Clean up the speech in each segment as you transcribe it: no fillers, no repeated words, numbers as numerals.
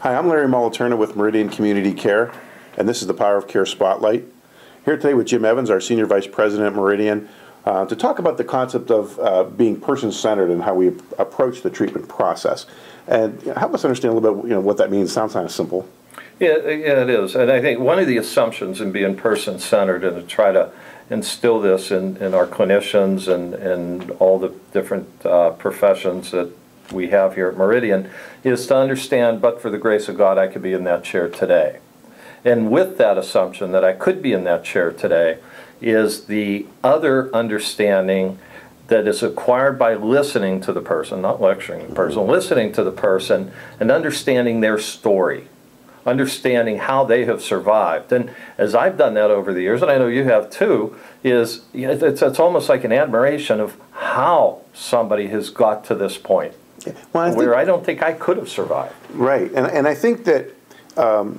Hi, I'm Larry Moliterno with Meridian Community Care, and this is the Power of Care Spotlight. Here today with Jim Evans, our Senior Vice President at Meridian, to talk about the concept of being person-centered and how we approach the treatment process. And help us understand a little bit what that means. It sounds kind of simple. Yeah, it is. And I think one of the assumptions in being person-centered and to try to instill this in our clinicians and all the different professions that we have here at Meridian is to understand, but for the grace of God, I could be in that chair today. And with that assumption that I could be in that chair today is the other understanding that is acquired by listening to the person, not lecturing the person, listening to the person and understanding their story, understanding how they have survived. And as I've done that over the years, and I know you have too, is it's almost like an admiration of how somebody has got to this point. Well, where I don't think I could have survived. Right, and I think that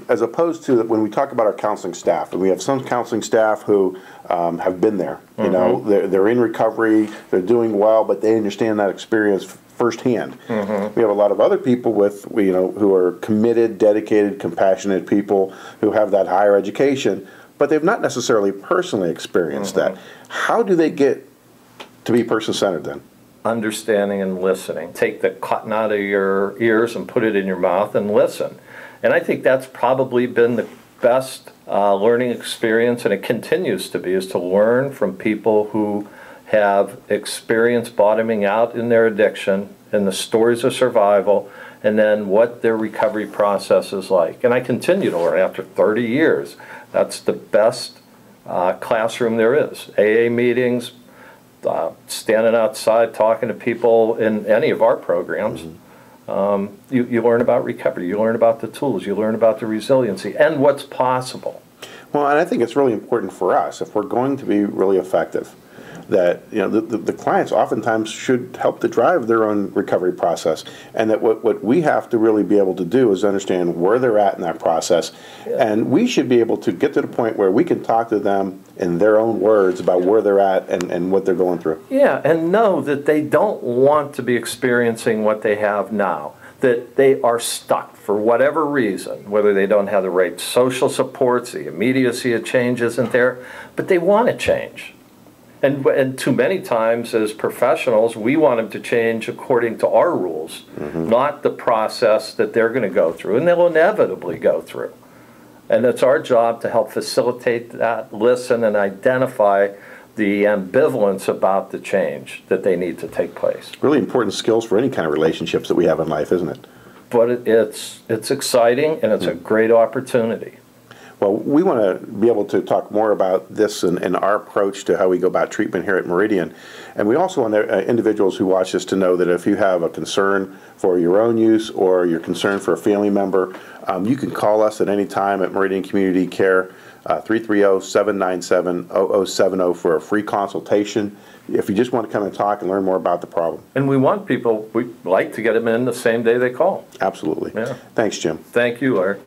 as opposed to when we talk about our counseling staff, and we have some counseling staff who have been there, you know, they're in recovery, they're doing well, but they understand that experience firsthand. We have a lot of other people with, who are committed, dedicated, compassionate people who have that higher education, but they've not necessarily personally experienced that. How do they get to be person-centered then? Understanding and listening. Take the cotton out of your ears and put it in your mouth and listen. And I think that's probably been the best learning experience, and it continues to be, is to learn from people who have experienced bottoming out in their addiction and the stories of survival, and then what their recovery process is like. And I continue to learn after 30 years. That's the best classroom there is. AA meetings, standing outside talking to people in any of our programs. You learn about recovery, you learn about the tools, you learn about the resiliency and what's possible. Well, and I think it's really important for us, if we're going to be really effective, that the clients oftentimes should help to drive their own recovery process, and that what we have to really be able to do is understand where they're at in that process, and we should be able to get to the point where we can talk to them in their own words about where they're at and what they're going through. Yeah, and know that they don't want to be experiencing what they have now, that they are stuck for whatever reason, whether they don't have the right social supports, the immediacy of change isn't there, but they want to change. And too many times as professionals, we want them to change according to our rules, not the process that they're going to go through, and they'll inevitably go through. And it's our job to help facilitate that, listen, and identify the ambivalence about the change that they need to take place. Really important skills for any kind of relationships that we have in life, isn't it? But it's exciting, and it's a great opportunity. Well, we want to be able to talk more about this and our approach to how we go about treatment here at Meridian. And we also want individuals who watch this to know that if you have a concern for your own use or you're concerned for a family member, you can call us at any time at Meridian Community Care, 330-797-0070 for a free consultation if you just want to come and talk and learn more about the problem. And we want people, we like to get them in the same day they call. Absolutely. Yeah. Thanks, Jim. Thank you, Larry.